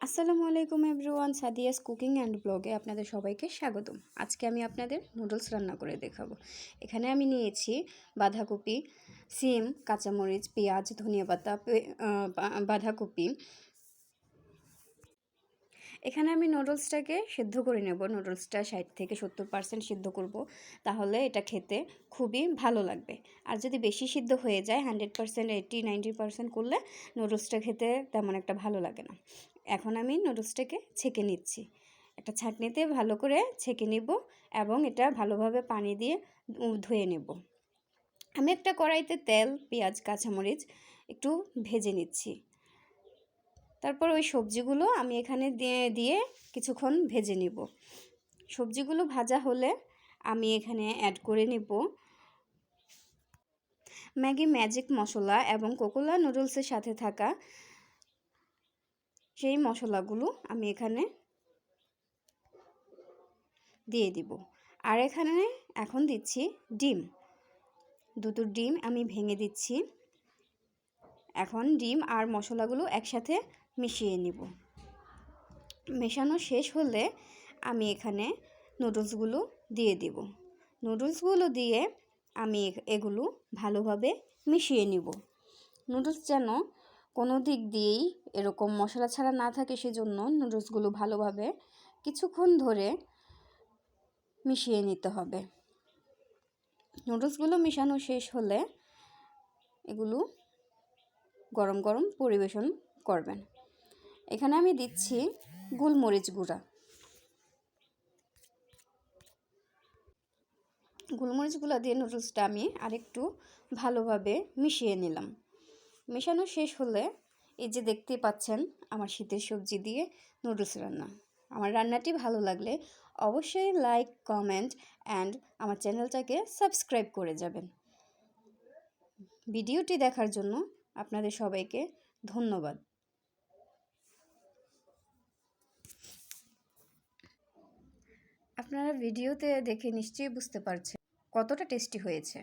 আসসালামু আলাইকুম everyone, Sadia's cooking and ব্লগে আপনাদের সবাইকে স্বাগতম। আজকে আমি আপনাদের নুডলস রান্না করে দেখাবো। এখানে আমি নিয়েছি বাঁধাকপি, সিম, কাঁচামরিচ, পেঁয়াজ, ধনিয়া পাতা, বাঁধাকপি। এখানে আমি নুডলসটাকে সিদ্ধ করে নেব। নুডলসটা 60 থেকে 70% সিদ্ধ করব, তাহলে এটা খেতে খুবই ভালো লাগবে। আর যদি বেশি সিদ্ধ হয়ে যায় 100%, 80-90% করলে নুডলসটা খেতে তেমন একটা ভালো লাগে না। এখন আমি নুডলসটাকে ছেঁকে নিচ্ছি। একটা ছাঁকনিতে ভালো করে ছেঁকে নিব এবং এটা ভালোভাবে পানি দিয়ে ধুয়ে নেব। আমি একটা কড়াইতে তেল, পেঁয়াজ, কাঁচামরিচ একটু ভেজে নিচ্ছি। তারপর ওই সবজিগুলো আমি এখানে দিয়ে কিছুক্ষণ ভেজে নিব। সবজিগুলো ভাজা হলে আমি এখানে অ্যাড করে নেব ম্যাগি ম্যাজিক মশলা এবং কোকোলা নুডলসের সাথে থাকা সেই মশলাগুলো আমি এখানে দিয়ে দিব। আর এখানে এখন দিচ্ছি ডিম। দুটো ডিম আমি ভেঙে দিচ্ছি। এখন ডিম আর মশলাগুলো একসাথে মিশিয়ে নিব। মেশানো শেষ হলে আমি এখানে নুডলসগুলো দিয়ে দিব। নুডলসগুলো দিয়ে আমি এগুলো ভালোভাবে মিশিয়ে নিব। নুডলস যেন কোনো দিক দিয়েই এরকম মশলা ছাড়া না থাকে, সেজন্য নুডলসগুলো ভালোভাবে কিছুক্ষণ ধরে মিশিয়ে নিতে হবে। নুডলসগুলো মিশানো শেষ হলে এগুলো গরম গরম পরিবেশন করবেন। এখানে আমি দিচ্ছি গোলমরিচ গুঁড়া। গোলমরিচ গুঁড়া দিয়ে নুডলসটা আমি আরেকটু ভালোভাবে মিশিয়ে নিলাম। মেশানো শেষ হলে এই যে দেখতে পাচ্ছেন আমার শীতের সবজি দিয়ে নুডলস রান্না। আমার রান্নাটি ভালো লাগলে অবশ্যই লাইক, কমেন্ট অ্যান্ড আমার চ্যানেলটাকে সাবস্ক্রাইব করে যাবেন। ভিডিওটি দেখার জন্য আপনাদের সবাইকে ধন্যবাদ। আপনারা ভিডিওতে দেখে নিশ্চয়ই বুঝতে পারছেন কতটা টেস্টি হয়েছে।